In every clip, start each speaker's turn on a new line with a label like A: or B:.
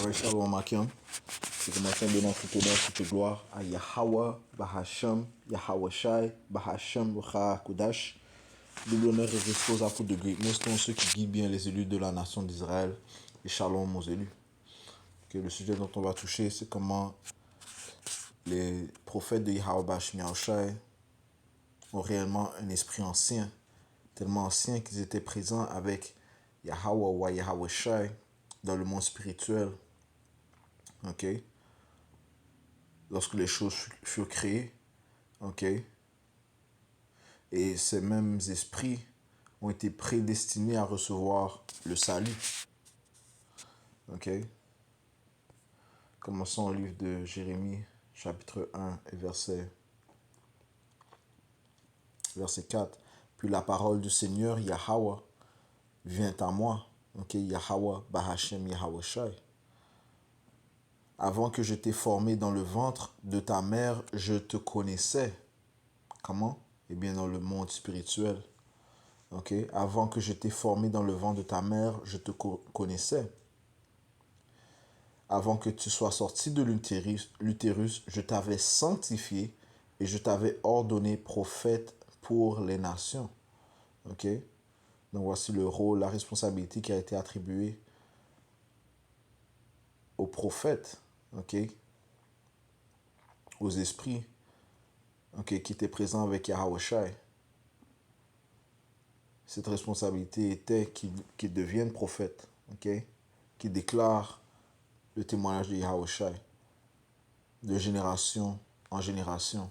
A: Ouais, Shalom Akim. C'est commencé à donner toute honneur, toute gloire à Yahweh, Bahasham, Yahweh Shai, Bahasham, Kudash. Double honneur et respect aux apôtres de greatness, tous ceux qui guident bien les élus de la nation d'Israël. Et Shalom aux élus. Okay, le sujet dont on va toucher, c'est comment les prophètes de Yahweh Bahasham Shai ont réellement un esprit ancien, tellement ancien qu'ils étaient présents avec Yahweh ou Yahweh Shai dans le monde spirituel. Ok, lorsque les choses furent créées, ok, et ces mêmes esprits ont été prédestinés à recevoir le salut, ok. Commençons au livre de Jérémie, chapitre 1 et verset 4. Puis la parole du Seigneur Yahweh vient à moi, ok, Yahweh Bahashem Yahweh Shai. Avant que je t'ai formé dans le ventre de ta mère, je te connaissais. Comment? Eh bien, dans le monde spirituel. Ok? Avant que je t'ai formé dans le ventre de ta mère, je te connaissais. Avant que tu sois sorti de l'utérus, je t'avais sanctifié et je t'avais ordonné prophète pour les nations. Ok? Donc voici le rôle, la responsabilité qui a été attribuée aux prophètes, ok? Aux esprits, ok, qui étaient présents avec Yahweh Shai. Cette responsabilité était qu'ils deviennent prophètes, ok? Qui déclarent le témoignage de Yahweh Shai de génération en génération,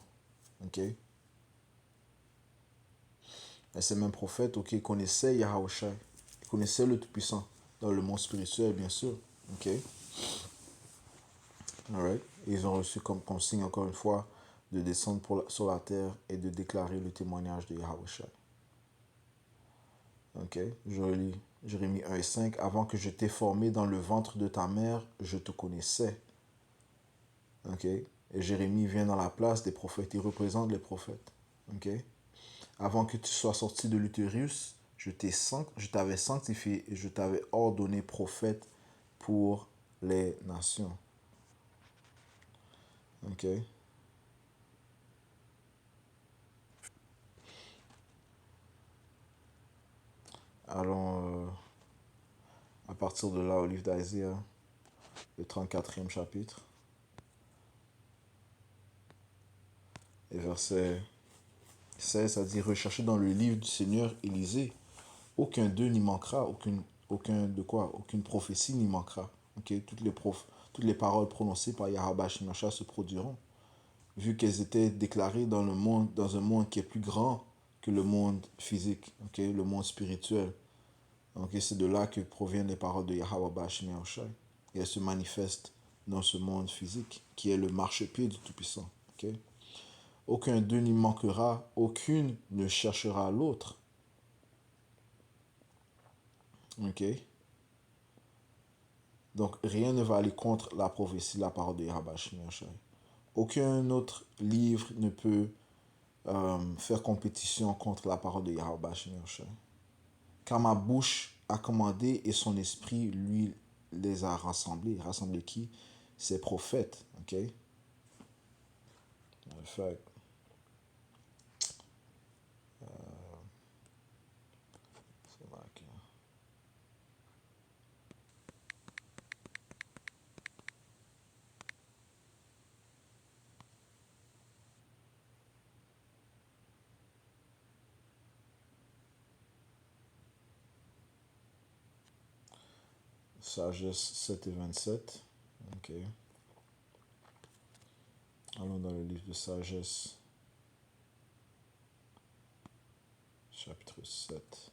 A: ok? Et ces mêmes prophètes, ok, connaissaient Yahweh Shai, connaissaient le Tout-Puissant dans le monde spirituel, bien sûr, ok? Alright. Ils ont reçu comme consigne, encore une fois, de descendre sur la terre et de déclarer le témoignage de Yahweh Shai. Ok, je relis Jérémie 1 et 5. Avant que je t'ai formé dans le ventre de ta mère, je te connaissais. Ok, et Jérémie vient dans la place des prophètes, il représente les prophètes. Ok, avant que tu sois sorti de l'utérus, je t'avais sanctifié et je t'avais ordonné prophète pour les nations. Ok. Allons à partir de là au livre d'Isaiah, le 34e chapitre, et verset 16, ça dit: recherchez dans le livre du Seigneur Élisée. Aucun d'eux n'y manquera, aucune prophétie n'y manquera. Okay? Toutes les paroles prononcées par Yahweh Shemashah se produiront, vu qu'elles étaient déclarées dans un monde qui est plus grand que le monde physique, okay? Le monde spirituel. Okay? C'est de là que proviennent les paroles de Yahweh Shemashah. Et elles se manifestent dans ce monde physique, qui est le marchepied du Tout-Puissant. Okay? Aucun d'eux n'y manquera, aucune ne cherchera l'autre. Ok? Donc, rien ne va aller contre la prophétie, la parole de Yahweh Shai. Aucun autre livre ne peut faire compétition contre la parole de Yahweh Shai. Car ma bouche a commandé et son esprit, lui, les a rassemblés. Rassemblés qui? Ses prophètes. Ok? Fait. Sagesse 7 et 27. Ok. Allons dans le livre de Sagesse, chapitre 7,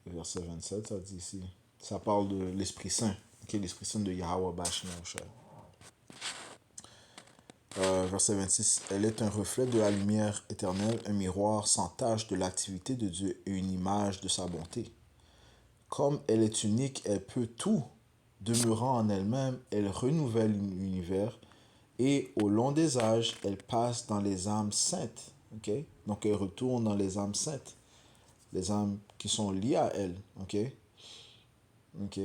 A: verset 27, ça dit ici. Ça parle de l'Esprit Saint, okay, l'Esprit Saint de Yahweh Bashmiachai. Verset 26. Elle est un reflet de la lumière éternelle, un miroir sans tache de l'activité de Dieu et une image de sa bonté. Comme elle est unique, elle peut tout. Demeurant en elle-même, elle renouvelle l'univers et au long des âges, elle passe dans les âmes saintes. Okay? Donc elle retourne dans les âmes saintes, les âmes qui sont liées à elle. Ok? Ok?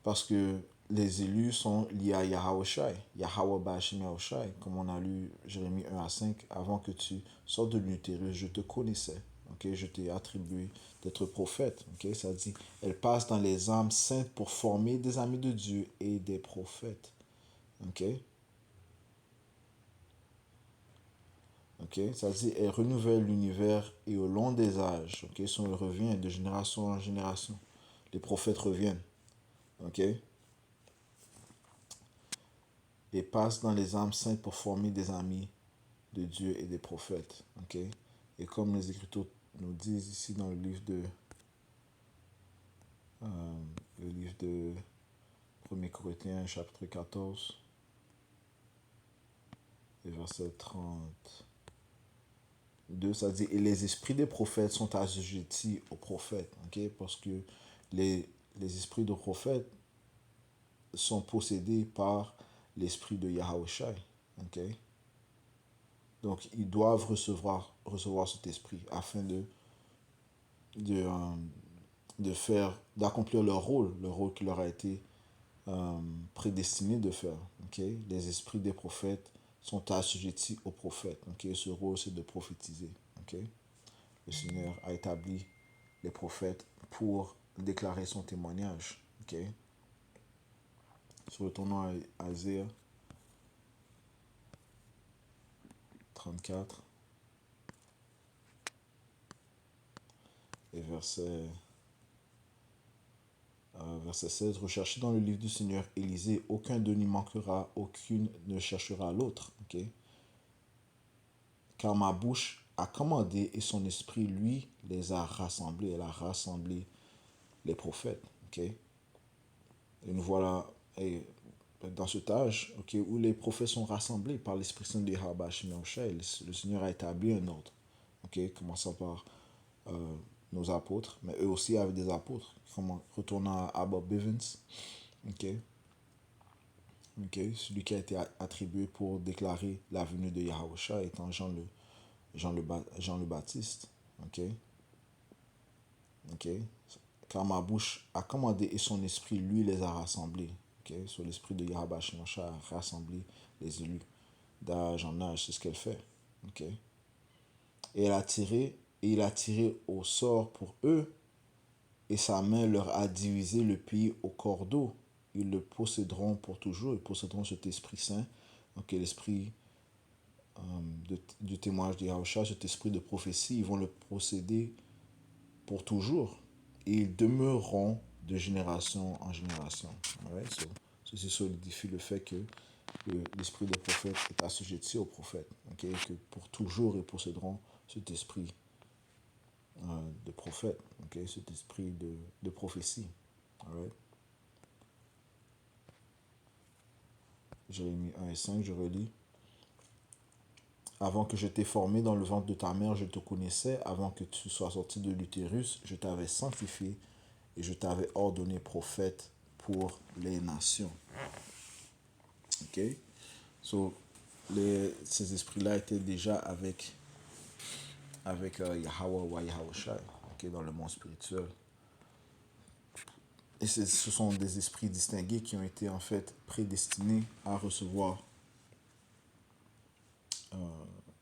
A: Parce que les élus sont liés à Yahawashi, Yahawah Bashim Yahushai, comme on a lu Jérémie 1 à 5, avant que tu sortes de l'utérus, je te connaissais. Ok, je t'ai attribué d'être prophète. Ok, ça dit, elle passe dans les âmes saintes pour former des amis de Dieu et des prophètes. Ok, ok, ça dit, elle renouvelle l'univers et au long des âges. Ok, son revient de génération en génération. Les prophètes reviennent. Ok, et passe dans les âmes saintes pour former des amis de Dieu et des prophètes. Ok? Et comme les Écritures nous disent ici dans le livre de 1 Corinthiens, chapitre 14, et verset 32, ça dit, et les esprits des prophètes sont assujettis aux prophètes. Ok? Parce que les, les esprits de prophètes sont possédés par l'esprit de Yahushua. Ok? Donc, ils doivent recevoir cet esprit afin de, euh, d'accomplir leur rôle qui leur a été prédestiné de faire. Okay? Les esprits des prophètes sont assujettis aux prophètes. Okay? Ce rôle, c'est de prophétiser. Okay? Le Seigneur a établi les prophètes pour déclarer son témoignage. Okay? Retournons à Isaïe 34 et verset 16. Recherchez dans le livre du Seigneur Élisée, aucun d'eux n'y manquera, aucune ne cherchera l'autre. Okay? Car ma bouche a commandé et son esprit, lui, les a rassemblés. Elle a rassemblé les prophètes. Okay? Et nous voilà dans cet âge, okay, où les prophètes sont rassemblés par l'Esprit Saint de Yahweh Shemel. Le Seigneur a établi un ordre. Okay? Commençant par nos apôtres, mais eux aussi avaient des apôtres. Retournant à Bob Bivens, okay? Okay? Celui qui a été attribué pour déclarer la venue de Yahweh étant Jean le Baptiste. Okay? Okay? Car ma bouche a commandé et son esprit, lui, les a rassemblés. Okay? Sur l'esprit de Yahweh Shemosha a rassemblé les élus d'âge en âge. C'est ce qu'elle fait. Okay? Et il a tiré au sort pour eux, et sa main leur a divisé le pays au cordeau. Ils le posséderont pour toujours. Ils posséderont cet Esprit Saint, okay, l'esprit du témoignage de Yahushua, cet esprit de prophétie. Ils vont le posséder pour toujours. Et ils demeureront de génération en génération. Right? So, ceci solidifie le fait que l'esprit des prophètes est assujetti aux prophètes. Okay? Que pour toujours, ils posséderont cet esprit de prophète. Okay? Cet esprit de prophétie. Right? Jérémie 1 et 5, je relis. Avant que je t'ai formé dans le ventre de ta mère, je te connaissais. Avant que tu sois sorti de l'utérus, je t'avais sanctifié et je t'avais ordonné prophète pour les nations. Ok? So, ces esprits-là étaient déjà avec Yahweh ou Yahushua, okay, dans le monde spirituel. Et ce sont des esprits distingués qui ont été en fait prédestinés à recevoir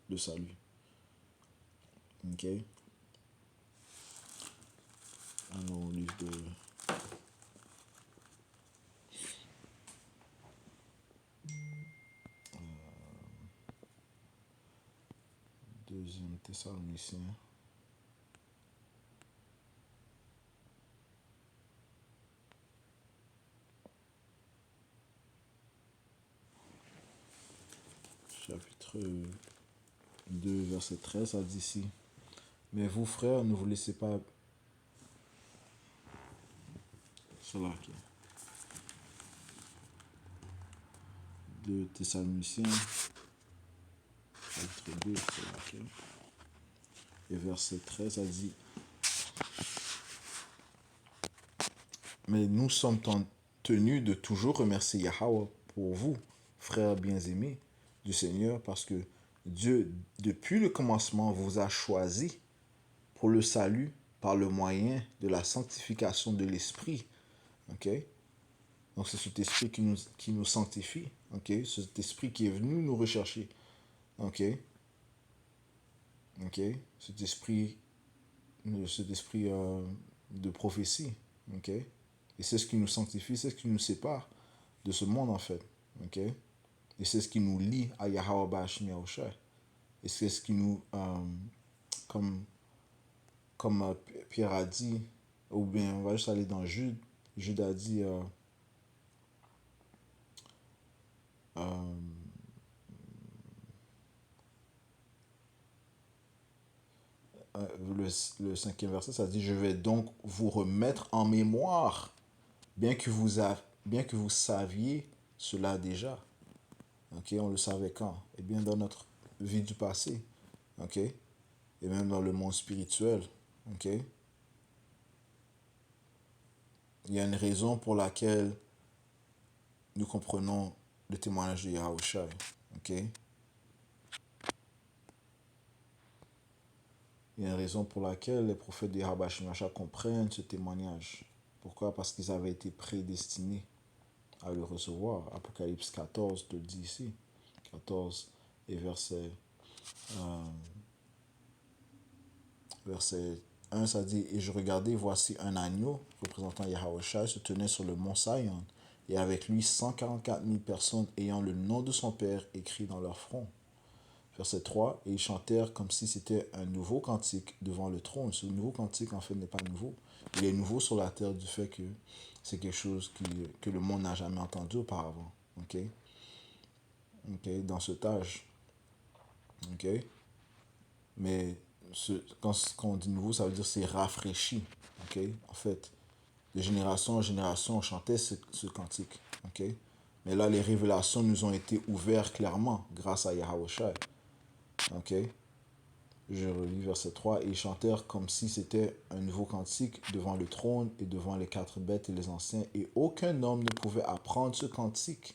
A: le salut. Ok? Alors, au livre de deuxième Thessaloniciens. Chapitre 2, verset 13, ça dit ici. Mais vous, frères, ne vous laissez pas... Cela, okay. 2 Thessaloniciens, chapitre 2, cela, okay. Et verset 13, ça dit. Mais nous sommes tenus de toujours remercier Yahweh pour vous, frères bien-aimés du Seigneur, parce que Dieu, depuis le commencement, vous a choisis pour le salut par le moyen de la sanctification de l'Esprit. Okay? Donc c'est cet esprit qui nous sanctifie. Ok? Cet esprit qui est venu nous rechercher. Ok? Ok? Cet esprit de prophétie. Ok? Et c'est ce qui nous sanctifie, c'est ce qui nous sépare de ce monde en fait. Ok? Et c'est ce qui nous lie à Yahweh Bashim Yahushua. Et c'est ce qui nous, comme, comme Pierre a dit, ou bien on va juste aller dans Jude. Jude a dit, euh, le cinquième verset, ça dit, je vais donc vous remettre en mémoire, bien que vous saviez cela déjà. Ok, on le savait quand? Eh bien, dans notre vie du passé. Ok, et même dans le monde spirituel. Ok, il y a une raison pour laquelle nous comprenons le témoignage de Yahushua. Ok, il y a une raison pour laquelle les prophètes de Yahweh Shemashah comprennent ce témoignage. Pourquoi? Parce qu'ils avaient été prédestinés à le recevoir. Apocalypse 14 te le dit ici. 14 et verset 1, ça dit, et je regardais, voici un agneau représentant Yahushua se tenait sur le mont Sion, et avec lui 144 000 personnes ayant le nom de son Père écrit dans leur front. Verset 3, et ils chantèrent comme si c'était un nouveau cantique devant le trône. Ce nouveau cantique, en fait, n'est pas nouveau. Il est nouveau sur la terre du fait que c'est quelque chose que le monde n'a jamais entendu auparavant. Ok? Ok? Dans cet âge. Ok? Mais quand on dit nouveau, ça veut dire c'est rafraîchi. Ok? En fait, de génération en génération, on chantait ce cantique. Ok? Mais là, les révélations nous ont été ouvertes clairement grâce à Yahushua. Ok? Je relis verset 3. Et ils chantèrent comme si c'était un nouveau cantique devant le trône et devant les quatre bêtes et les anciens. Et aucun homme ne pouvait apprendre ce cantique,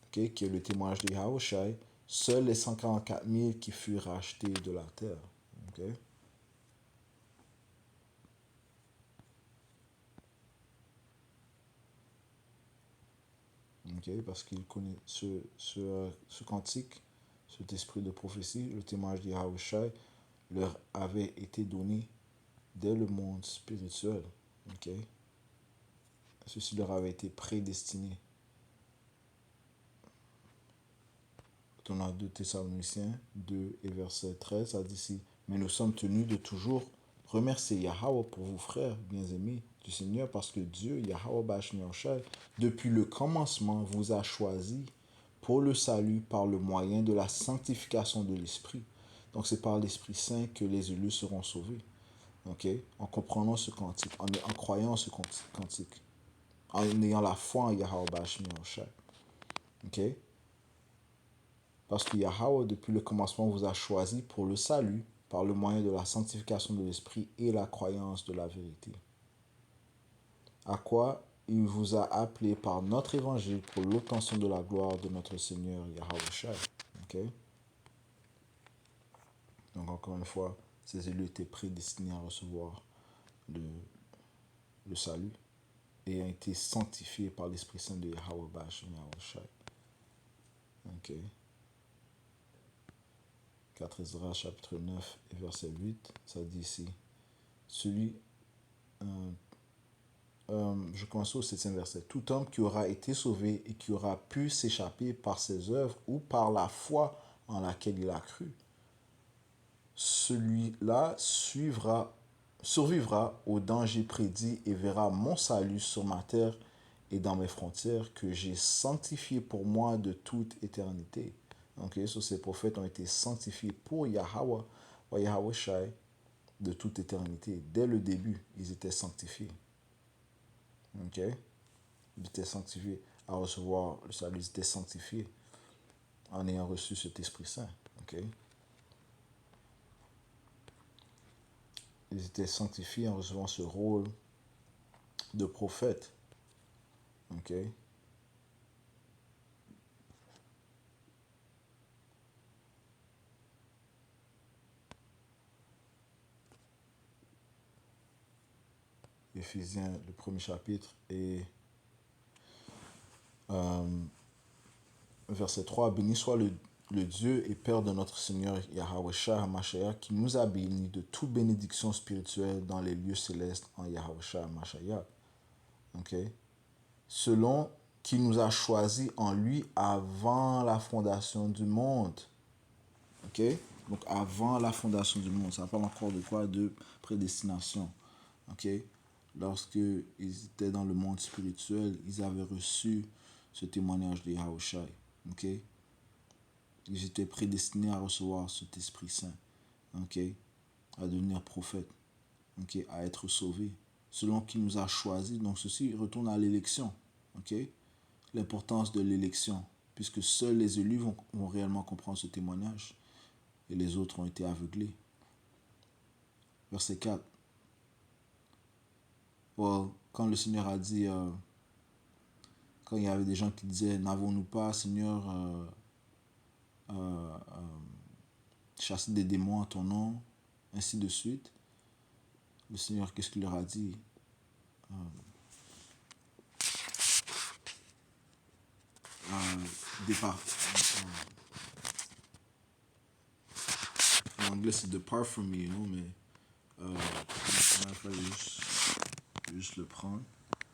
A: okay, qui est le témoignage de Yahushua. Seuls les 144 000 qui furent rachetés de la terre. Okay? Okay? Parce qu'ils connaissent ce cantique, cet esprit de prophétie, le témoignage de Yahushua, leur avait été donné dès le monde spirituel. Okay? Ceci leur avait été prédestiné. Tournant 2 Thessaloniciens 2 et verset 13, ça dit ici, mais nous sommes tenus de toujours remercier Yahweh pour vous, frères bien-aimés du Seigneur, parce que Dieu, Yahweh Bashmi Oshai, depuis le commencement, vous a choisi pour le salut par le moyen de la sanctification de l'Esprit. Donc c'est par l'Esprit Saint que les élus seront sauvés. Okay? En comprenant ce cantique, en croyant ce cantique, en ayant la foi en Yahweh Bashmi Oshai. Okay? Parce que Yahweh, depuis le commencement, vous a choisi pour le salut par le moyen de la sanctification de l'esprit et la croyance de la vérité. À quoi il vous a appelé par notre évangile pour l'obtention de la gloire de notre Seigneur Yahweh Shai. Okay? Donc encore une fois, ces élus étaient prédestinés à recevoir le, le salut et ont été sanctifiés par l'Esprit Saint de Yahweh Bashim Yahweh Shai. Okay. 4 Ezra chapitre 9 et verset 8, ça dit ici, celui, je commence au 7e verset, tout homme qui aura été sauvé et qui aura pu s'échapper par ses œuvres ou par la foi en laquelle il a cru, celui-là survivra au danger prédit et verra mon salut sur ma terre et dans mes frontières que j'ai sanctifié pour moi de toute éternité. Donc, ces prophètes ont été sanctifiés pour Yahweh, ou Yahweh Shai, de toute éternité. Dès le début, ils étaient sanctifiés. Ok? Ils étaient sanctifiés à recevoir le salut. Ils étaient sanctifiés en ayant reçu cet Esprit Saint. Ok? Ils étaient sanctifiés en recevant ce rôle de prophète. Ok? Éphésiens, le premier chapitre, et Euh, Verset 3, béni soit le Dieu et Père de notre Seigneur Yahweh Shah HaMashiach, qui nous a bénis de toute bénédiction spirituelle dans les lieux célestes en Yahweh Shah HaMashiach. Ok? Selon qui nous a choisis en lui avant la fondation du monde. Ok? Donc avant la fondation du monde. Ça parle encore de quoi? De prédestination. Ok? Lorsque ils étaient dans le monde spirituel, ils avaient reçu ce témoignage de Yahushua. Ok? Ils étaient prédestinés à recevoir cet Esprit Saint. Ok? À devenir prophète. Ok? À être sauvés. Selon qui nous a choisis. Donc ceci retourne à l'élection. Ok? L'importance de l'élection. Puisque seuls les élus vont réellement comprendre ce témoignage. Et les autres ont été aveuglés. Verset 4. Well, quand le Seigneur a dit, quand il y avait des gens qui disaient, n'avons-nous pas, Seigneur, chassé des démons en ton nom, ainsi de suite. Le Seigneur, qu'est-ce qu'il leur a dit? Départ. En anglais, c'est depart from me, mais il fallait juste le prendre.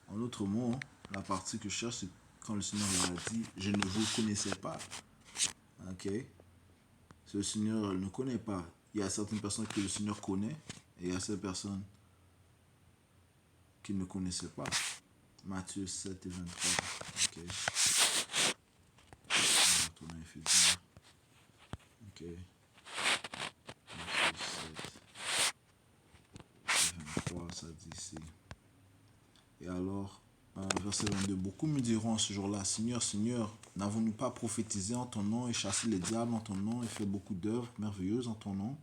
A: En autre mot, la partie que je cherche, c'est quand le Seigneur leur a dit, je ne vous connaissais pas. Ok? Le Seigneur ne connaît pas. Il y a certaines personnes que le Seigneur connaît et il y a certaines personnes qu'il ne connaissait pas. Matthieu 7 et 23. Ok. On va retourner à Éphésiens. Ok. Matthieu 7 et 23, ça dit ici. Et alors, verset 22. Beaucoup me diront ce jour-là, Seigneur, Seigneur, n'avons-nous pas prophétisé en ton nom et chassé les diables en ton nom et fait beaucoup d'œuvres merveilleuses en ton nom?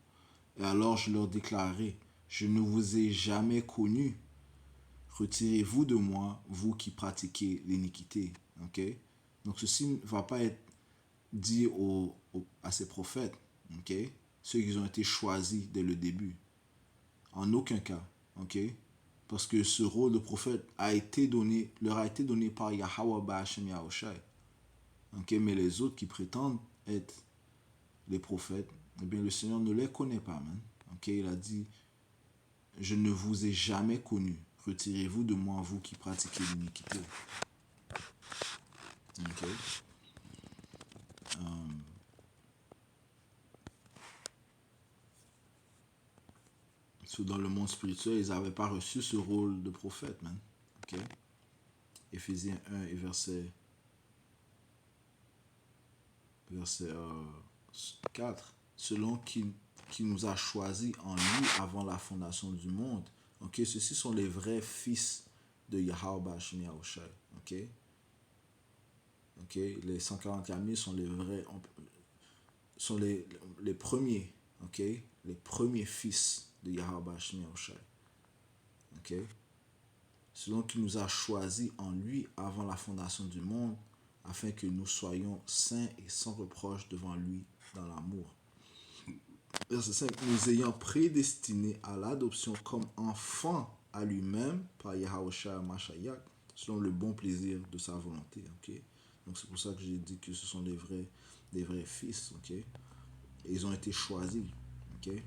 A: Et alors je leur déclarerai, je ne vous ai jamais connus. Retirez-vous de moi, vous qui pratiquez l'iniquité. Ok? Donc ceci ne va pas être dit à ces prophètes, ok? Ceux qui ont été choisis dès le début. En aucun cas. Ok? Parce que ce rôle de prophète leur a été donné par Yahweh Ba'ashem Yahushai. Ok? Mais les autres qui prétendent être les prophètes, eh bien le Seigneur ne les connaît pas, man. Ok? Il a dit, je ne vous ai jamais connus. Retirez-vous de moi, vous qui pratiquez l'iniquité. Ok? Dans le monde spirituel, ils n'avaient pas reçu ce rôle de prophète, man. Ok? Éphésiens 1 et verset 4. Selon qui nous a choisis en lui avant la fondation du monde. Ok? Ceux-ci sont les vrais fils de Yahweh Ba'ashem Yahushai. Ok? Ok? Les 144 000 sont les vrais, sont les premiers. Ok? Les premiers fils de Yahweh Ba'ashem Yahushai. Ok? Selon qu'il nous a choisis en lui avant la fondation du monde, afin que nous soyons saints et sans reproche devant lui dans l'amour. Verset 5. Nous ayant prédestinés à l'adoption comme enfants à lui-même par Yahushua Mashiach, selon le bon plaisir de sa volonté. Okay? Donc c'est pour ça que j'ai dit que ce sont des vrais fils. Okay? Et ils ont été choisis. Okay?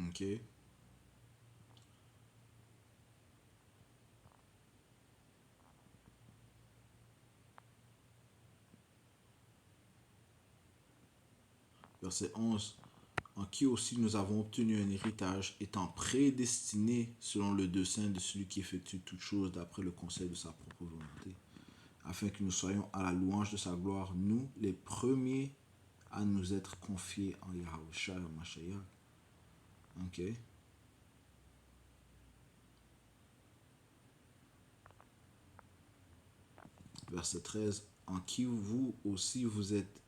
A: Okay? Verset 11. En qui aussi nous avons obtenu un héritage, étant prédestinés selon le dessein de celui qui effectue toutes choses d'après le conseil de sa propre volonté, afin que nous soyons à la louange de sa gloire, nous, les premiers à nous être confiés en Yahushua Mashiach. Ok. Verset 13. En qui vous aussi vous êtes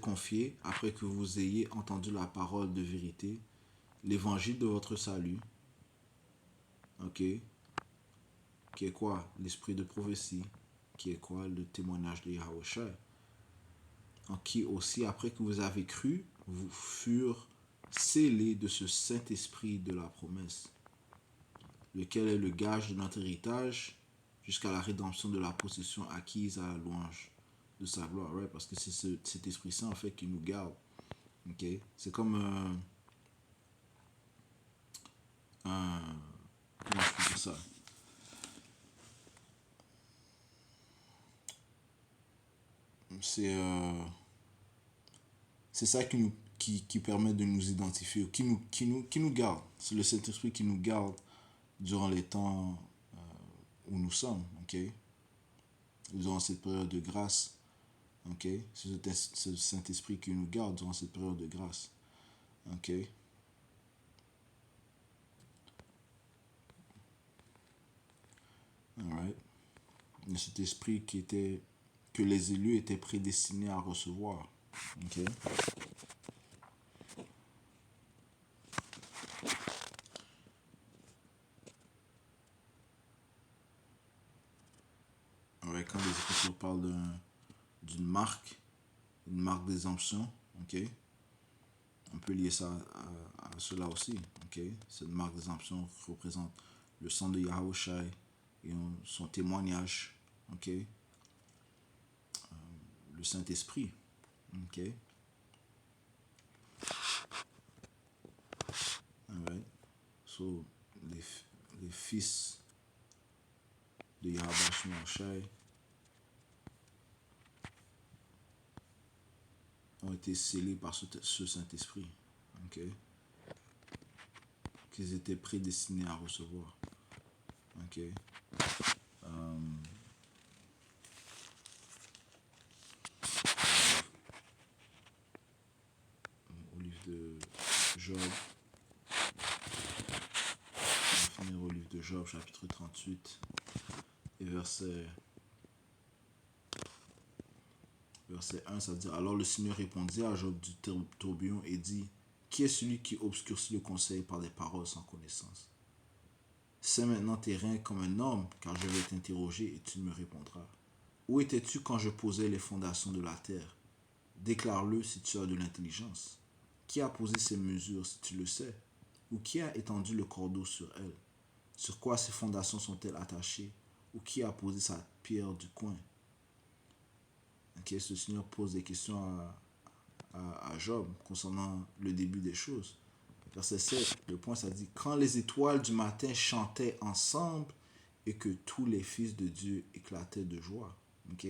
A: confiés après que vous ayez entendu la parole de vérité, l'évangile de votre salut. Ok. Qui est quoi? L'esprit de prophétie. Qui est quoi? Le témoignage de Yahushua. en qui aussi, après que vous avez cru, vous furent scellés de ce Saint-Esprit de la promesse, lequel est le gage de notre héritage jusqu'à la rédemption de la possession acquise à la louange de sa gloire. Right? Parce que c'est cet Esprit Saint, en fait, qui nous garde. Okay? C'est comme comment je peux dire ça? C'est ça qui permet de nous identifier, qui nous garde. C'est le Saint-Esprit qui nous garde durant les temps où nous sommes, ok? Durant cette période de grâce, ok? C'est ce Saint-Esprit qui nous garde durant cette période de grâce, ok? Alright. Cet esprit que les élus étaient prédestinés à recevoir, ok? Ouais, quand les Écritures parlent d'une une marque d'exemption, ok? On peut lier ça à cela aussi, ok? Cette marque d'exemption représente le sang de Yahushai et son témoignage, ok? Le Saint-Esprit, ok? Alright. So, les fils de Yahushai ont été scellés par ce Saint-Esprit, ok? Qu'ils étaient prédestinés à recevoir, ok? Au livre de Job, on va finir au livre de Job, chapitre 38, et verset 1, ça dit: Alors le Seigneur répondit à Job du tourbillon et dit: Qui est celui qui obscurcit le conseil par des paroles sans connaissance? C'est maintenant tes reins comme un homme, car je vais t'interroger et tu me répondras. Où étais-tu quand je posais les fondations de la terre? Déclare-le si tu as de l'intelligence. Qui a posé ces mesures si tu le sais? Ou qui a étendu le cordeau sur elles? Sur quoi ces fondations sont-elles attachées? Ou qui a posé sa pierre du coin? Okay, ce Seigneur pose des questions à Job concernant le début des choses. Verset 7, le point ça dit: Quand les étoiles du matin chantaient ensemble et que tous les fils de Dieu éclataient de joie. Ok?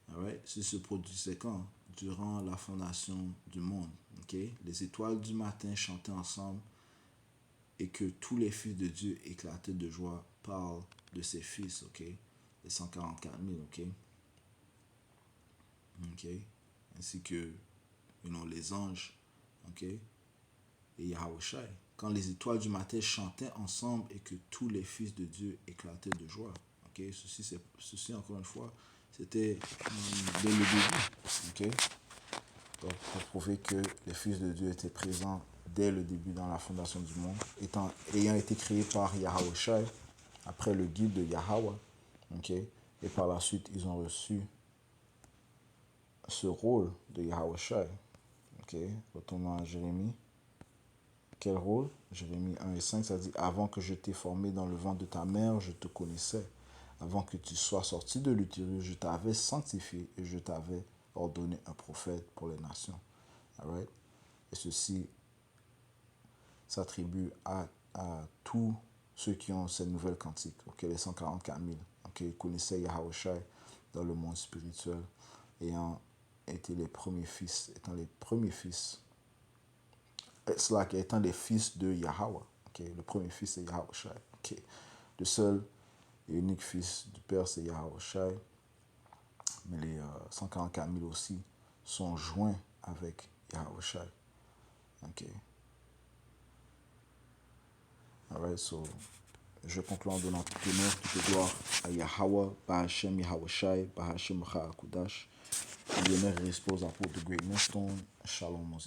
A: Alright? C'est se produisait quand? Durant la fondation du monde. Ok? Les étoiles du matin chantaient ensemble et que tous les fils de Dieu éclataient de joie. Parle de ses fils, ok? Les 144 000, ok? Ok? Ainsi que les anges, ok? Et Yahushai. Quand les étoiles du matin chantaient ensemble et que tous les fils de Dieu éclataient de joie. Ok? Ceci encore une fois, c'était dès le début. Ok? Donc, pour prouver que les fils de Dieu étaient présents dès le début dans la fondation du monde, ayant été créés par Yahushai, après le guide de Yahweh. Ok? Et par la suite, ils ont reçu ce rôle de Yahushai. Ok? Retournons à Jérémie. Quel rôle? Jérémie 1 et 5, ça dit: Avant que je t'ai formé dans le ventre de ta mère, je te connaissais. Avant que tu sois sorti de l'utérus, je t'avais sanctifié et je t'avais ordonné un prophète pour les nations. Alright? Et ceci s'attribue à tous ceux qui ont cette nouvelle cantique, les 144 000, ils connaissaient Yahushai dans le monde spirituel, ayant été les premiers fils, étant les fils de Yahweh. Le premier fils, c'est Yahushai. Le seul et unique fils du Père, c'est Yahushai. Mais les 144 000 aussi sont joints avec Yahushai. Alright, so je conclue en donnant tout honneur, toute gloire à Yahweh, Bahashem Yahushai, Bahashem Kudash. Le honneur et repose à pour de greatness. Shalom, mon